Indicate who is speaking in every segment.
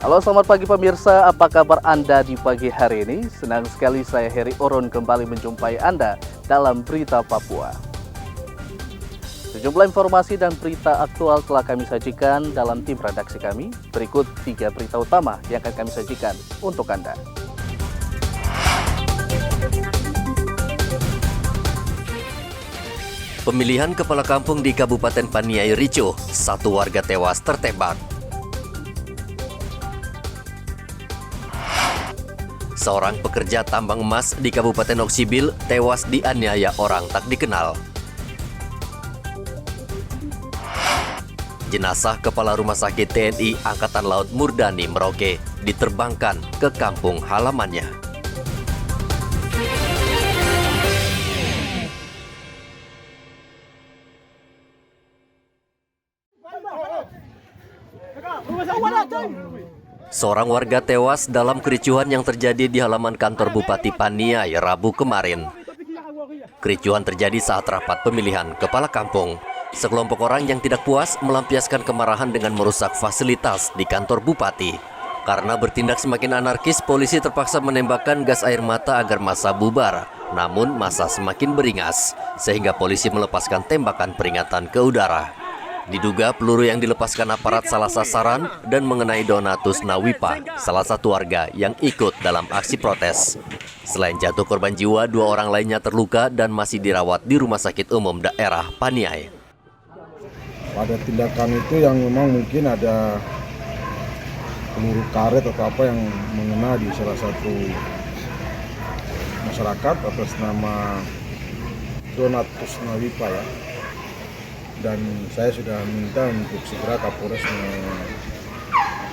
Speaker 1: Halo, selamat pagi pemirsa, apa kabar Anda di pagi hari ini? Senang sekali saya Heri Oron kembali menjumpai Anda dalam Berita Papua. Sejumlah informasi dan berita aktual telah kami sajikan dalam tim redaksi kami. Berikut 3 berita utama yang akan kami sajikan untuk Anda.
Speaker 2: Pemilihan kepala kampung di Kabupaten Paniai ricuh, 1 warga tewas tertembak. Seorang pekerja tambang emas di Kabupaten Oksibil tewas dianiaya orang tak dikenal. Jenazah Kepala Rumah Sakit TNI Angkatan Laut Murdani Merauke diterbangkan ke kampung halamannya. Seorang warga tewas dalam kericuhan yang terjadi di halaman kantor Bupati Paniai Rabu kemarin. Kericuhan terjadi saat rapat pemilihan kepala kampung. Sekelompok orang yang tidak puas melampiaskan kemarahan dengan merusak fasilitas di kantor Bupati. Karena bertindak semakin anarkis, polisi terpaksa menembakkan gas air mata agar massa bubar. Namun massa semakin beringas, sehingga polisi melepaskan tembakan peringatan ke udara. Diduga peluru yang dilepaskan aparat salah sasaran dan mengenai Donatus Nawipa, salah satu warga yang ikut dalam aksi protes. Selain jatuh korban jiwa, 2 orang lainnya terluka dan masih dirawat di Rumah Sakit Umum Daerah Paniai.
Speaker 3: Pada tindakan itu yang memang mungkin ada peluru karet atau apa yang mengena di salah satu masyarakat atas nama Donatus Nawipa ya. Dan saya sudah minta untuk segera Kapolres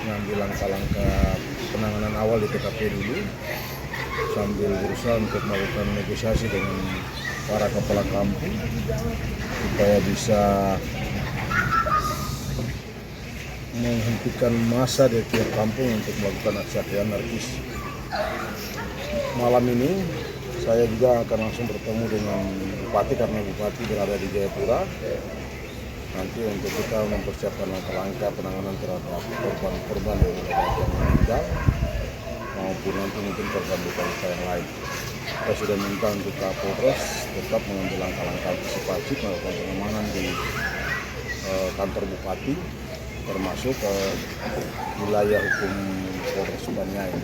Speaker 3: mengambil langkah-langkah penanganan awal di TKP dulu sambil berusaha untuk melakukan negosiasi dengan para kepala kampung supaya bisa menghentikan massa di tiap kampung untuk melakukan aksi anarkis. Malam ini saya juga akan langsung bertemu dengan Bupati karena Bupati berada di Jayapura. Nanti untuk kita mempersiapkan langkah-langkah penanganan terhadap korban-korban yang meninggal maupun nanti mungkin korban luka-luka yang lain. Kita sudah minta untuk Kapolres tetap mengambil langkah-langkah antisipasi melakukan pengamanan di kantor Bupati termasuk wilayah hukum Polres Paniai.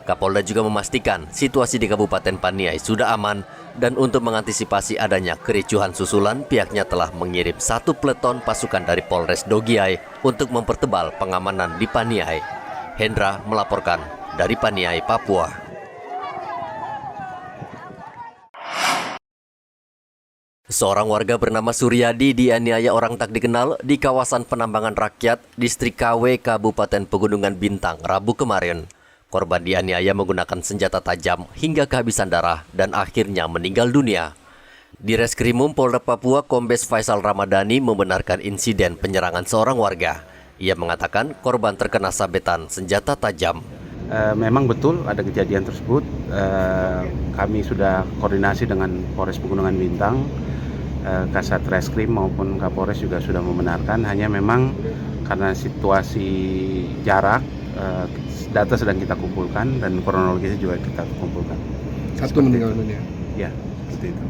Speaker 2: Kapolda juga memastikan situasi di Kabupaten Paniai sudah aman dan untuk mengantisipasi adanya kericuhan susulan, pihaknya telah mengirim 1 peleton pasukan dari Polres Dogiai untuk mempertebal pengamanan di Paniai. Hendra melaporkan dari Paniai, Papua. Seorang warga bernama Suryadi dianiaya orang tak dikenal di kawasan penambangan rakyat Distrik KW Kabupaten Pegunungan Bintang Rabu kemarin. Korban dianiaya menggunakan senjata tajam hingga kehabisan darah dan akhirnya meninggal dunia. Di Reskrimum Polda Papua, Kombes Faisal Ramadhani membenarkan insiden penyerangan seorang warga. Ia mengatakan korban terkena sabetan senjata tajam.
Speaker 4: Memang betul ada kejadian tersebut. Kami sudah koordinasi dengan Polres Pegunungan Bintang, Kasat Reskrim maupun Kapolres juga sudah membenarkan. Hanya memang karena situasi jarak, data sedang kita kumpulkan dan kronologisnya juga kita kumpulkan.
Speaker 3: Satu meninggal dunia.
Speaker 4: Ya, seperti itu.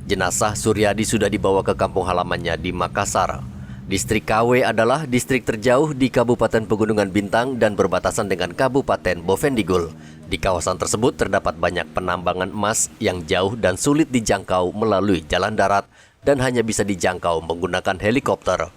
Speaker 2: Jenazah Suryadi sudah dibawa ke kampung halamannya di Makassar. Distrik KW adalah distrik terjauh di Kabupaten Pegunungan Bintang dan berbatasan dengan Kabupaten Bovendigul. Di kawasan tersebut terdapat banyak penambangan emas yang jauh dan sulit dijangkau melalui jalan darat dan hanya bisa dijangkau menggunakan helikopter.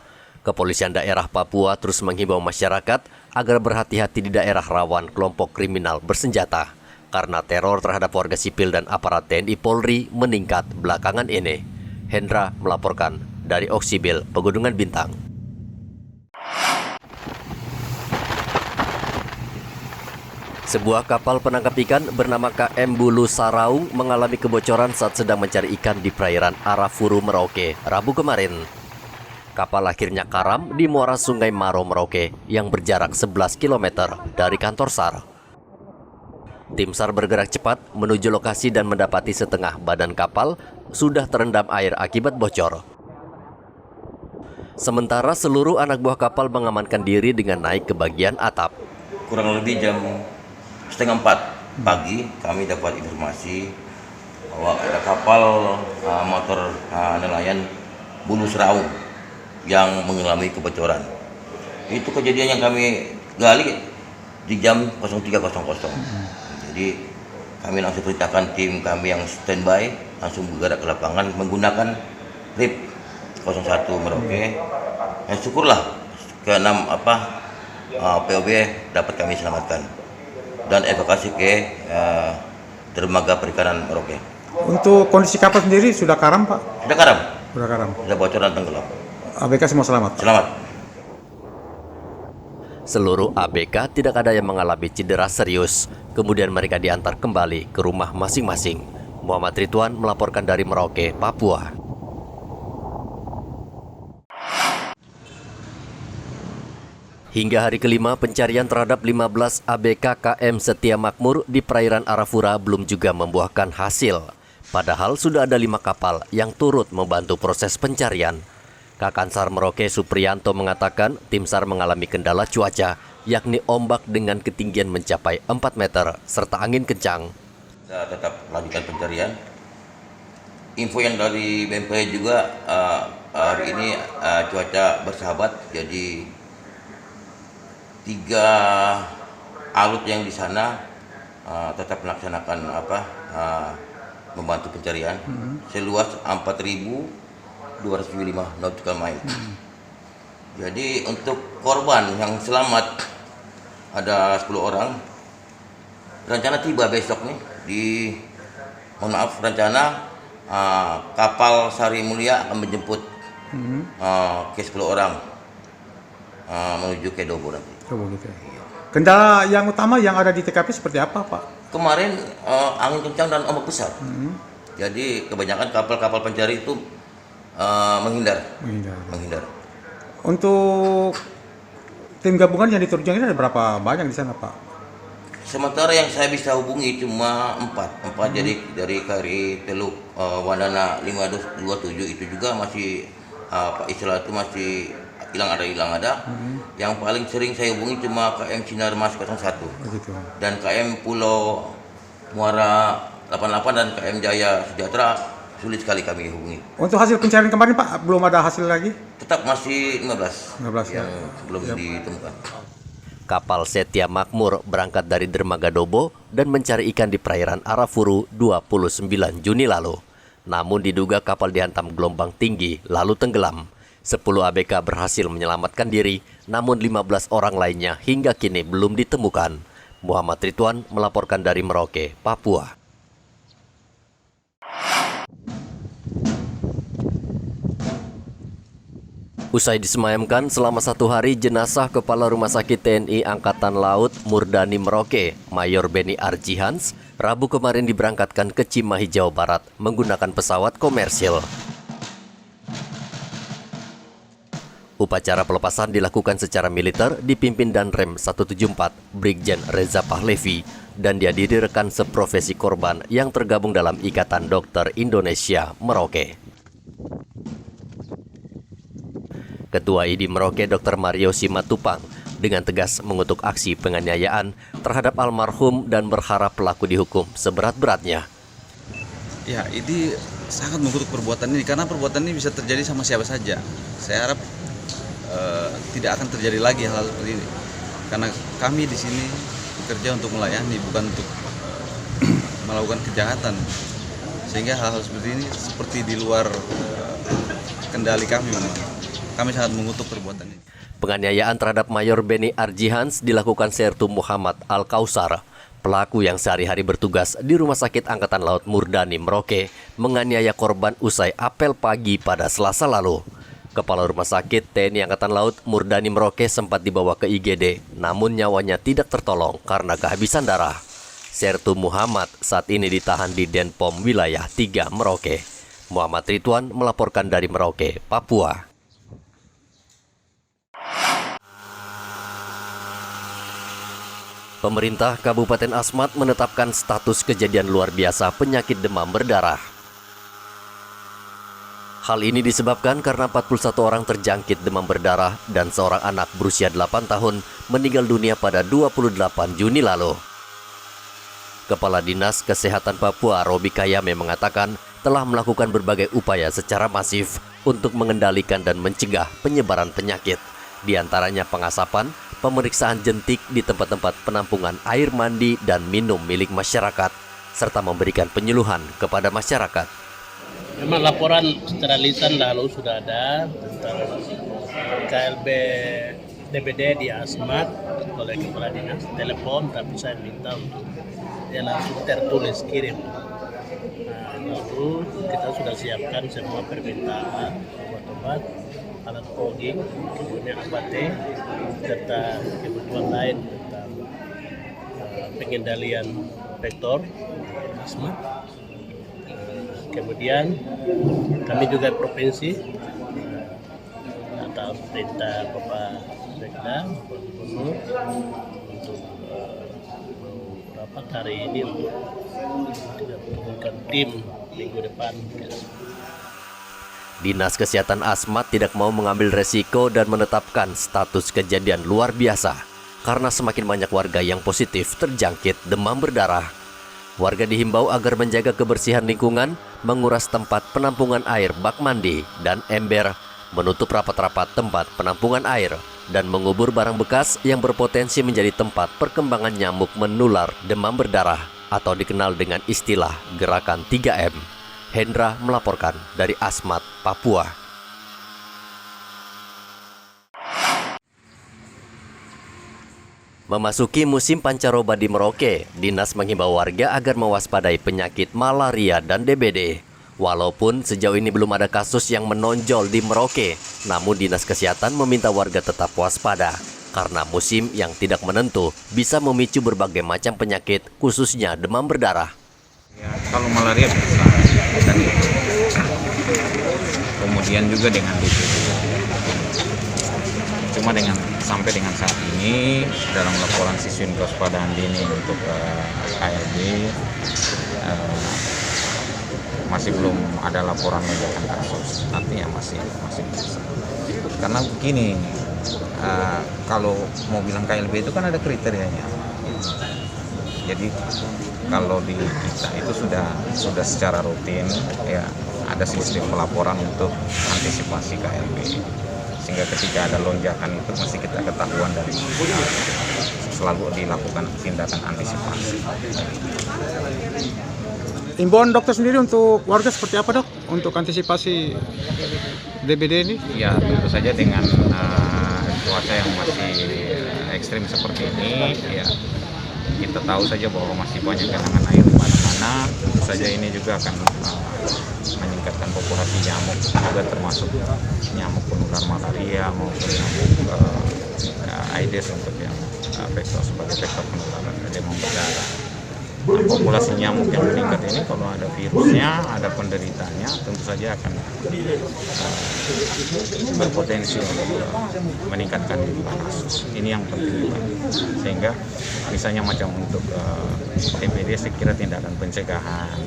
Speaker 2: Kepolisian daerah Papua terus menghimbau masyarakat agar berhati-hati di daerah rawan kelompok kriminal bersenjata karena teror terhadap warga sipil dan aparat TNI Polri meningkat belakangan ini. Hendra melaporkan dari Oksibil, Pegunungan Bintang. Sebuah kapal penangkap ikan bernama KM Bulu Saraung mengalami kebocoran saat sedang mencari ikan di perairan Arafuru, Merauke, Rabu kemarin. Kapal akhirnya karam di muara Sungai Maro, Merauke yang berjarak 11 km dari kantor SAR. Tim SAR bergerak cepat menuju lokasi dan mendapati setengah badan kapal sudah terendam air akibat bocor. Sementara seluruh anak buah kapal mengamankan diri dengan naik ke bagian atap.
Speaker 5: Kurang lebih jam 3:30 pagi kami dapat informasi bahwa ada kapal motor nelayan Bulu Seraung yang mengalami kebocoran. Itu kejadian yang kami gali di jam 03.00. Jadi kami langsung perintahkan tim kami yang standby langsung bergerak ke lapangan menggunakan RIP 01 Merauke. Syukurlah ke-6 POB dapat kami selamatkan dan evakuasi ke dermaga perikanan Merauke.
Speaker 6: Untuk kondisi kapal sendiri sudah karam, Pak?
Speaker 5: Sudah karam,
Speaker 6: Sudah karam.
Speaker 5: sudah bocor dan tenggelam.
Speaker 6: ABK semua selamat?
Speaker 5: Selamat.
Speaker 2: Seluruh ABK tidak ada yang mengalami cedera serius. Kemudian mereka diantar kembali ke rumah masing-masing. Muhammad Ridwan melaporkan dari Merauke, Papua. Hingga hari kelima, pencarian terhadap 15 ABK KM Setia Makmur di perairan Arafura belum juga membuahkan hasil. Padahal sudah ada 5 kapal yang turut membantu proses pencarian. Kakansar Merauke Supriyanto mengatakan tim SAR mengalami kendala cuaca, yakni ombak dengan ketinggian mencapai 4 meter serta angin kencang.
Speaker 5: Kita tetap lanjutkan pencarian. Info yang dari BMKG juga hari ini cuaca bersahabat, jadi 3 alut yang di sana tetap melaksanakan membantu pencarian seluas 4.275 nautical mile. Jadi untuk korban yang selamat ada 10 orang. Rencana tiba besok nih rencana kapal Sari Mulia akan menjemput ke 10 orang menuju ke Dobo nanti.
Speaker 6: Oh, begitu. Kendala yang utama yang ada di TKP seperti apa, Pak?
Speaker 5: Kemarin angin kencang dan ombak besar. Jadi kebanyakan kapal-kapal pencari itu menghindar.
Speaker 6: Untuk tim gabungan yang diterjunkan ada berapa banyak di sana, Pak?
Speaker 5: Sementara yang saya bisa hubungi cuma 4. Jadi dari KRI Teluk Wandana 527 itu juga masih istilah itu masih hilang ada. Yang paling sering saya hubungi cuma KM Sinar Mas 01 dan KM Pulau Muara 88 dan KM Jaya Sejahtera sulit sekali kami hubungi.
Speaker 6: Untuk hasil pencarian kemarin, Pak, belum ada hasil lagi?
Speaker 5: Tetap masih 15
Speaker 6: ya.
Speaker 5: yang belum ditemukan.
Speaker 2: Kapal Setia Makmur berangkat dari dermaga Dobo dan mencari ikan di perairan Arafuru 29 Juni lalu. Namun diduga kapal dihantam gelombang tinggi lalu tenggelam. 10 ABK berhasil menyelamatkan diri, namun 15 orang lainnya hingga kini belum ditemukan. Muhammad Ridwan melaporkan dari Merauke, Papua. Usai disemayamkan selama 1 hari, jenazah Kepala Rumah Sakit TNI Angkatan Laut Murdani Merauke, Mayor Beni Arjihans, Rabu kemarin diberangkatkan ke Cimahi, Jawa Barat menggunakan pesawat komersil. Upacara pelepasan dilakukan secara militer dipimpin Danrem 174 Brigjen Reza Pahlevi dan dihadiri rekan seprofesi korban yang tergabung dalam Ikatan Dokter Indonesia Merauke. Ketua ID Merauke Dr. Mario Simatupang dengan tegas mengutuk aksi penganiayaan terhadap almarhum dan berharap pelaku dihukum seberat-beratnya.
Speaker 7: Ya, ini sangat mengutuk perbuatan ini karena perbuatan ini bisa terjadi sama siapa saja. Saya harap tidak akan terjadi lagi hal seperti ini. Karena kami di sini bekerja untuk melayani, bukan untuk melakukan kejahatan. Sehingga hal-hal seperti ini seperti di luar kendali kami memang. Kami sangat mengutuk perbuatan ini.
Speaker 2: Penganiayaan terhadap Mayor Beni Arjihans dilakukan Sertu Muhammad Al-Kausar. Pelaku yang sehari-hari bertugas di Rumah Sakit Angkatan Laut Murdani Merauke menganiaya korban usai apel pagi pada Selasa lalu. Kepala Rumah Sakit TNI Angkatan Laut Murdani Merauke sempat dibawa ke IGD, namun nyawanya tidak tertolong karena kehabisan darah. Sertu Muhammad saat ini ditahan di Denpom Wilayah 3 Merauke. Muhammad Ridwan melaporkan dari Merauke, Papua. Pemerintah Kabupaten Asmat menetapkan status kejadian luar biasa penyakit demam berdarah. Hal ini disebabkan karena 41 orang terjangkit demam berdarah dan seorang anak berusia 8 tahun meninggal dunia pada 28 Juni lalu. Kepala Dinas Kesehatan Papua Robi Kayame mengatakan telah melakukan berbagai upaya secara masif untuk mengendalikan dan mencegah penyebaran penyakit, di antaranya pengasapan, pemeriksaan jentik di tempat-tempat penampungan air mandi dan minum milik masyarakat, serta memberikan penyuluhan kepada masyarakat.
Speaker 8: Memang laporan secara lisan lalu sudah ada tentang KLB DBD di Asmat oleh Kepala Dinas, telepon, tapi saya minta untuk dia langsung tertulis kirim. Lalu kita sudah siapkan semua permintaan obat-obat, alat fogging, kemudian ABT, serta kebutuhan lain tentang pengendalian vektor asma. Kemudian kami juga provinsi atas perintah Bapak Sekda, Bapak Gubernur untuk rapat hari ini untuk turunkan tim minggu depan.
Speaker 2: Dinas Kesehatan Asmat tidak mau mengambil resiko dan menetapkan status kejadian luar biasa karena semakin banyak warga yang positif terjangkit demam berdarah. Warga dihimbau agar menjaga kebersihan lingkungan, menguras tempat penampungan air bak mandi dan ember, menutup rapat-rapat tempat penampungan air, dan mengubur barang bekas yang berpotensi menjadi tempat perkembangan nyamuk menular demam berdarah atau dikenal dengan istilah gerakan 3M. Hendra melaporkan dari Asmat, Papua. Memasuki musim pancaroba di Merauke, Dinas menghimbau warga agar mewaspadai penyakit malaria dan DBD. Walaupun sejauh ini belum ada kasus yang menonjol di Merauke, namun Dinas Kesehatan meminta warga tetap waspada karena musim yang tidak menentu bisa memicu berbagai macam penyakit, khususnya demam berdarah.
Speaker 9: Ya, kalau malaria bisa, dan kemudian juga dengan DBD. Cuma sampai dengan saat ini dalam laporan siswin kewaspadaan dini untuk KLB masih belum ada laporan lonjakan kasus. Artinya masih bisa. Karena begini, kalau mau bilang KLB itu kan ada kriterianya. Jadi kalau di kita itu sudah secara rutin ya ada sistem pelaporan untuk antisipasi KLB. Sehingga ketika ada lonjakan itu mesti kita ketahuan dan selalu dilakukan tindakan antisipasi.
Speaker 6: Imbauan dokter sendiri untuk warga seperti apa, Dok, untuk antisipasi DBD ini?
Speaker 9: Ya, tentu saja dengan cuaca yang masih ekstrim seperti ini, ya kita tahu saja bahwa masih banyak genangan air di mana-mana. Tentu saja ini juga akan meningkatkan populasi nyamuk, juga termasuk nyamuk penular malaria maupun nyamuk Aedes untuk yang vektor sebagai vektor penularan demam berdarah. Nah, populasi nyamuk yang meningkat ini kalau ada virusnya, ada penderitanya, tentu saja akan berpotensi untuk meningkatkan jumlah kasus. Ini yang penting juga. Sehingga misalnya macam untuk DBD, saya kira tindakan pencegahan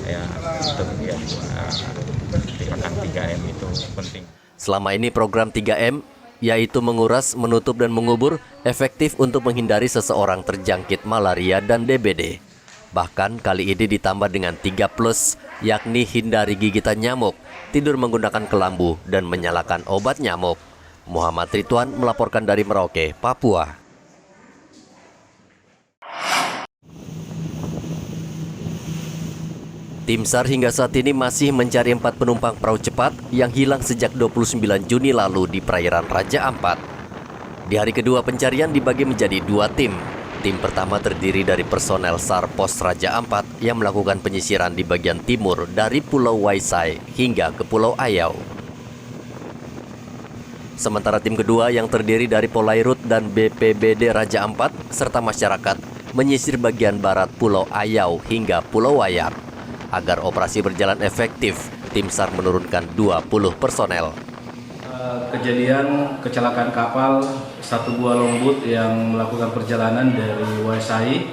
Speaker 9: ya untuk tindakan 3M itu penting.
Speaker 2: Selama ini program 3M, yaitu menguras, menutup, dan mengubur, efektif untuk menghindari seseorang terjangkit malaria dan DBD. Bahkan kali ini ditambah dengan 3+, yakni hindari gigitan nyamuk, tidur menggunakan kelambu, dan menyalakan obat nyamuk. Muhammad Ridwan melaporkan dari Merauke, Papua. Tim SAR hingga saat ini masih mencari 4 penumpang perahu cepat yang hilang sejak 29 Juni lalu di perairan Raja Ampat. Di hari kedua pencarian dibagi menjadi 2 tim. Tim pertama terdiri dari personel SAR Pos Raja Ampat yang melakukan penyisiran di bagian timur dari Pulau Waisai hingga ke Pulau Ayau. Sementara tim kedua yang terdiri dari Polairut dan BPBD Raja Ampat serta masyarakat menyisir bagian barat Pulau Ayau hingga Pulau Wayar. Agar operasi berjalan efektif, tim SAR menurunkan 20 personel.
Speaker 10: Kejadian kecelakaan kapal satu buah longboat yang melakukan perjalanan dari Waisai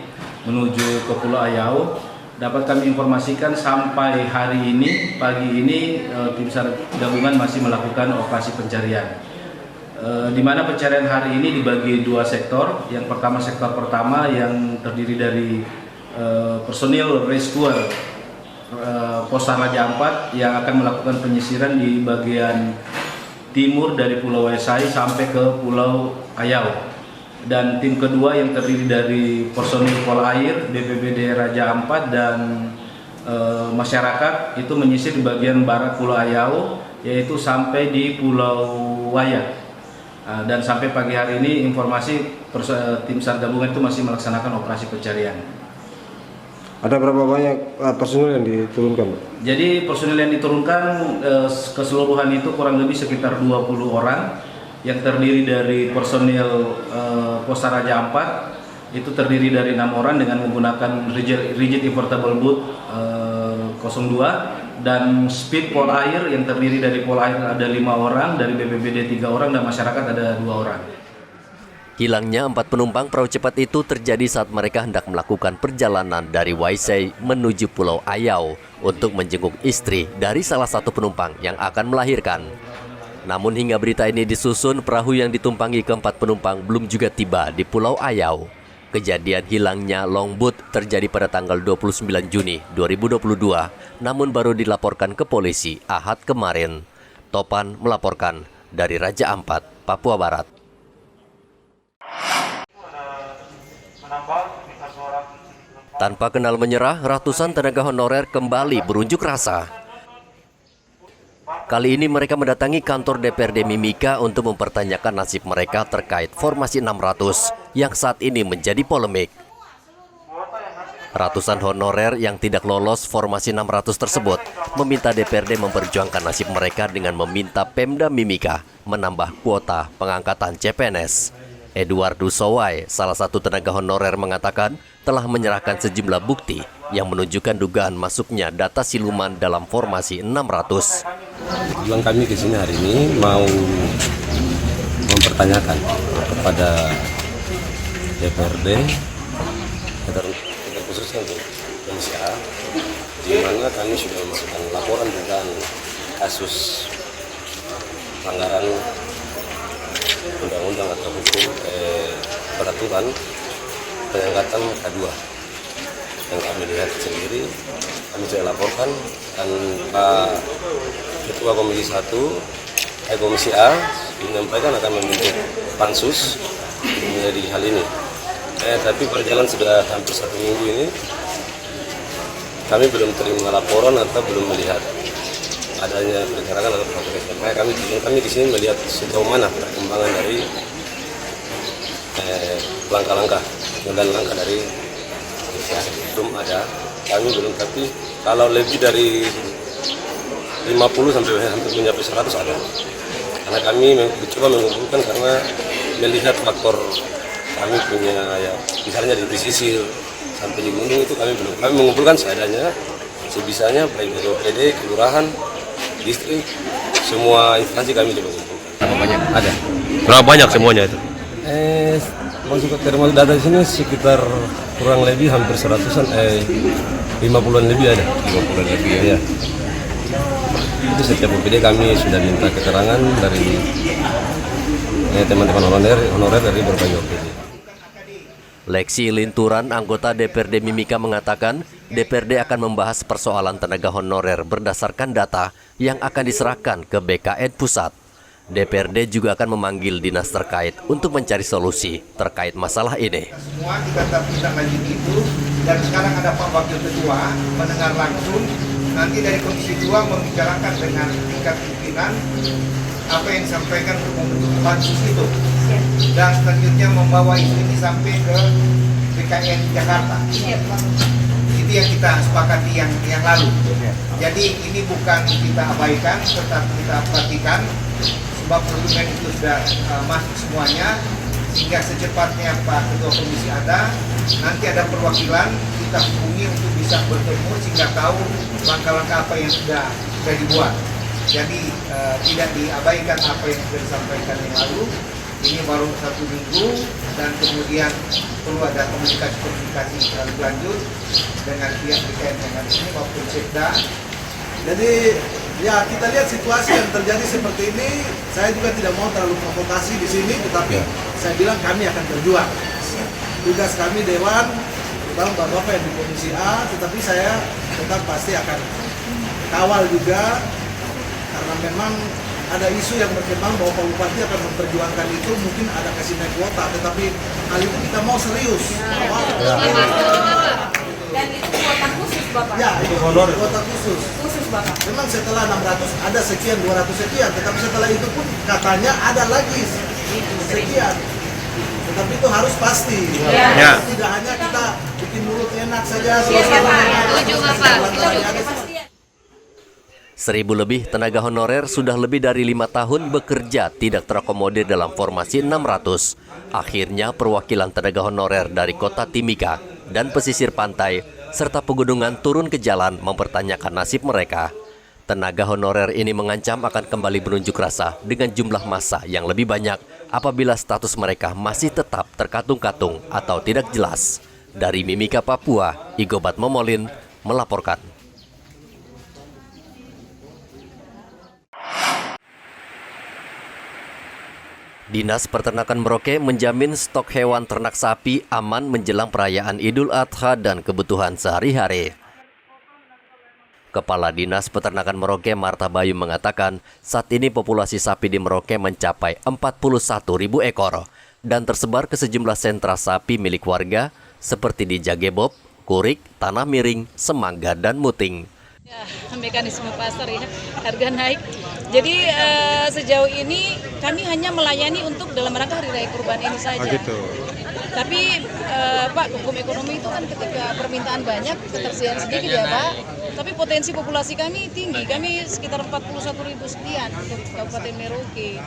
Speaker 10: menuju ke Pulau Ayau dapat kami informasikan sampai hari ini, pagi ini tim SAR gabungan masih melakukan operasi pencarian. Di mana pencarian hari ini dibagi dua sektor. Yang pertama, sektor pertama yang terdiri dari personil rescuer Posar Raja Ampat yang akan melakukan penyisiran di bagian timur dari Pulau Wesai sampai ke Pulau Ayau. Dan tim kedua yang terdiri dari personil Polair, BPBD Raja Ampat dan masyarakat itu menyisir di bagian barat Pulau Ayau, yaitu sampai di Pulau Wayak. Dan sampai pagi hari ini informasi tim SAR gabungan itu masih melaksanakan operasi pencarian.
Speaker 11: Ada berapa banyak personil yang diturunkan, Pak?
Speaker 10: Jadi personil yang diturunkan keseluruhan itu kurang lebih sekitar 20 orang yang terdiri dari personil Posar Raja Ampat, itu terdiri dari 6 orang dengan menggunakan rigid invertible boot 02, dan speed Polair yang terdiri dari Polair ada 5 orang, dari BPBD 3 orang, dan masyarakat ada 2 orang.
Speaker 2: Hilangnya 4 penumpang perahu cepat itu terjadi saat mereka hendak melakukan perjalanan dari Waisei menuju Pulau Ayau untuk menjenguk istri dari salah satu penumpang yang akan melahirkan. Namun hingga berita ini disusun, perahu yang ditumpangi keempat penumpang belum juga tiba di Pulau Ayau. Kejadian hilangnya longboat terjadi pada tanggal 29 Juni 2022, namun baru dilaporkan ke polisi Ahad kemarin. Topan melaporkan dari Raja Ampat, Papua Barat. Tanpa kenal menyerah, ratusan tenaga honorer kembali berunjuk rasa. Kali ini mereka mendatangi kantor DPRD Mimika untuk mempertanyakan nasib mereka terkait formasi 600 yang saat ini menjadi polemik. Ratusan honorer yang tidak lolos formasi 600 tersebut meminta DPRD memperjuangkan nasib mereka dengan meminta Pemda Mimika menambah kuota pengangkatan CPNS. Eduardo Sowai, salah satu tenaga honorer, mengatakan telah menyerahkan sejumlah bukti yang menunjukkan dugaan masuknya data siluman dalam formasi 600.
Speaker 11: Bilang kami ke sini hari ini mau mempertanyakan kepada DPRD, khususnya untuk Komisi A, di mana kami sudah memasukkan laporan tentang kasus pelanggaran undang-undang atau hukum peraturan pengangkatan K2 yang kami lihat sendiri. Kami sudah laporkan, dan Pak Ketua Komisi 1, Komisi A menyampaikan akan membentuk pansus menjadi hal ini. Tapi berjalan sudah hampir 1 minggu ini, kami belum terima laporan atau belum melihat adanya perencanaan atau progres. Makanya kami di sini melihat sejauh mana perkembangan dari langkah-langkah dan langkah dari belum ada. Kami belum, tapi kalau lebih dari 50 sampai hampir mencapai 100 ada. Karena kami mencoba mengumpulkan, karena melihat faktor kami punya ya, misalnya di pesisir sampai di gunung itu kami belum. Kami mengumpulkan seadanya, sebisanya, baik dari OPD, kelurahan, distrik, semua instansi kami coba kumpulkan.
Speaker 12: Berapa banyak?
Speaker 11: Ada.
Speaker 12: Berapa banyak semuanya itu?
Speaker 11: Masuk ke termasuk data di sini sekitar kurang lebih hampir 100-an, 50-an lebih ada.
Speaker 12: 50-an lebih ya?
Speaker 11: Iya. Itu setiap OPD kami sudah minta keterangan dari teman-teman honorer dari berbagai OPD.
Speaker 2: Leksi Linturan, anggota DPRD Mimika, mengatakan DPRD akan membahas persoalan tenaga honorer berdasarkan data yang akan diserahkan ke BKN Pusat. DPRD juga akan memanggil dinas terkait untuk mencari solusi terkait masalah ini.
Speaker 13: Semua kita tindak lanjut itu, dan sekarang ada Pak Wakil Ketua mendengar langsung, nanti dari Komisi 2 membicarakan dengan tingkat pimpinan apa yang disampaikan untuk membentuk pansus itu, dan selanjutnya membawa isu ini sampai ke BKN Jakarta. Itu yang kita sepakati yang lalu. Jadi ini bukan kita abaikan, tetapi kita perhatikan, sebab dokumen itu sudah masuk semuanya, sehingga secepatnya Pak Ketua Komisi ada, nanti ada perwakilan, kita hubungi untuk bisa bertemu sehingga tahu langkah-langkah apa yang sudah dibuat. Jadi tidak diabaikan apa yang sudah disampaikan yang lalu. Ini baru 1 minggu dan kemudian perlu ada komunikasi lebih lanjut dengan pihak terkait dengan ini maupun Sekda.
Speaker 14: Jadi ya kita lihat situasi yang terjadi seperti ini. Saya juga tidak mau terlalu provokasi di sini, tetapi saya bilang kami akan berjuang. Tugas kami Dewan, terutama Bapak-Bapak yang di Komisi A, tetapi saya tetap pasti akan kawal juga karena memang ada isu yang berkembang bahwa Pak Bupati akan memperjuangkan itu, mungkin ada kasih naik kuota, tetapi hal itu kita mau serius.
Speaker 15: Dan itu kuota khusus Bapak?
Speaker 14: Ya, itu kuota khusus.
Speaker 15: Khusus Bapak?
Speaker 14: Memang setelah 600 ada sekian, 200 sekian, tetapi setelah itu pun katanya ada lagi sekian. Tetapi itu harus pasti.
Speaker 15: Ya.
Speaker 14: Tidak hanya kita bikin mulut enak saja.
Speaker 15: Iya Bapak, setuju Bapak. Kita butuh kepastian.
Speaker 2: 1.000 lebih tenaga honorer sudah lebih dari 5 tahun bekerja tidak terakomodir dalam formasi 600. Akhirnya perwakilan tenaga honorer dari kota Timika dan pesisir pantai serta pegunungan turun ke jalan mempertanyakan nasib mereka. Tenaga honorer ini mengancam akan kembali berunjuk rasa dengan jumlah massa yang lebih banyak apabila status mereka masih tetap terkatung-katung atau tidak jelas. Dari Mimika, Papua, Igobat Momolin melaporkan. Dinas Peternakan Merauke menjamin stok hewan ternak sapi aman menjelang perayaan Idul Adha dan kebutuhan sehari-hari. Kepala Dinas Peternakan Merauke Marta Bayu mengatakan saat ini populasi sapi di Merauke mencapai 41.000 ekor dan tersebar ke sejumlah sentra sapi milik warga seperti di Jagebob, Kurik, Tanah Miring, Semangga, dan Muting.
Speaker 16: Ya, mekanisme pasar ya, harga naik. Jadi sejauh ini kami hanya melayani untuk dalam rangka Hari Raya Kurban ini saja.
Speaker 6: Gitu.
Speaker 16: Tapi Pak, hukum ekonomi itu kan ketika permintaan banyak, ketersediaan sedikit ya Pak. Tapi potensi populasi kami tinggi, kami sekitar 41.000 sekian untuk Kabupaten Merauke.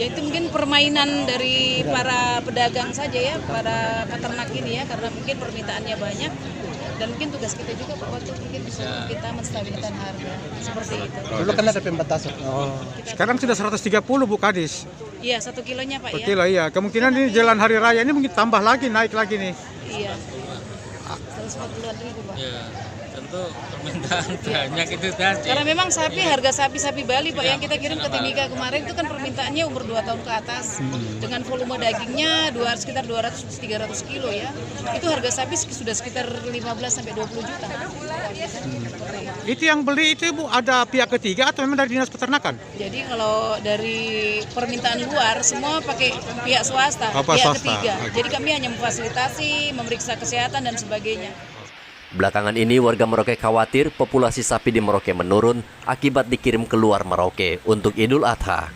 Speaker 16: Ya itu mungkin permainan dari para pedagang saja ya, para peternak ini ya, karena mungkin permintaannya banyak. Dan mungkin tugas kita juga Pak Wakil mungkin bisa kita menstabilkan harga seperti itu.
Speaker 6: Dulu kan ada pembatasan. Sekarang sudah 130 Bu Kadis.
Speaker 16: Iya, 1 kilonya Pak
Speaker 6: Per
Speaker 16: ya.
Speaker 6: kilo iya. Kemungkinan ini jalan hari raya ini mungkin tambah lagi, naik lagi nih.
Speaker 16: Iya. 140-an ribu Pak.
Speaker 17: Ya, tentu permintaan banyak itu tadi.
Speaker 16: Karena memang harga sapi Bali Pak yang kita kirim ke Timika kemarin itu kan permintaannya umur 2 tahun ke atas. Dengan volume dagingnya sekitar 200-300 kilo ya. Itu harga sapi sudah sekitar 15-20 juta.
Speaker 6: Itu yang beli itu Bu ada pihak ketiga atau memang dari Dinas Peternakan?
Speaker 16: Jadi kalau dari permintaan luar semua pakai pihak swasta, pihak ketiga. Jadi kami hanya memfasilitasi, memeriksa kesehatan dan sebagainya.
Speaker 2: Belakangan ini warga Merauke khawatir populasi sapi di Merauke menurun akibat dikirim keluar Merauke untuk Idul Adha.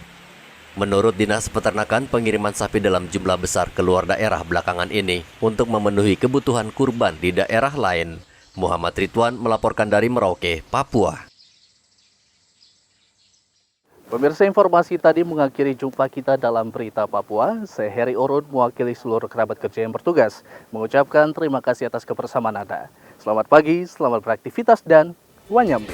Speaker 2: Menurut Dinas Peternakan, pengiriman sapi dalam jumlah besar keluar daerah belakangan ini untuk memenuhi kebutuhan kurban di daerah lain. Muhammad Ridwan melaporkan dari Merauke, Papua.
Speaker 1: Pemirsa, informasi tadi mengakhiri jumpa kita dalam Berita Papua. Saya Heri Orun mewakili seluruh kerabat kerja yang bertugas mengucapkan terima kasih atas kebersamaan Anda. Selamat pagi, selamat beraktivitas, dan wanyambe.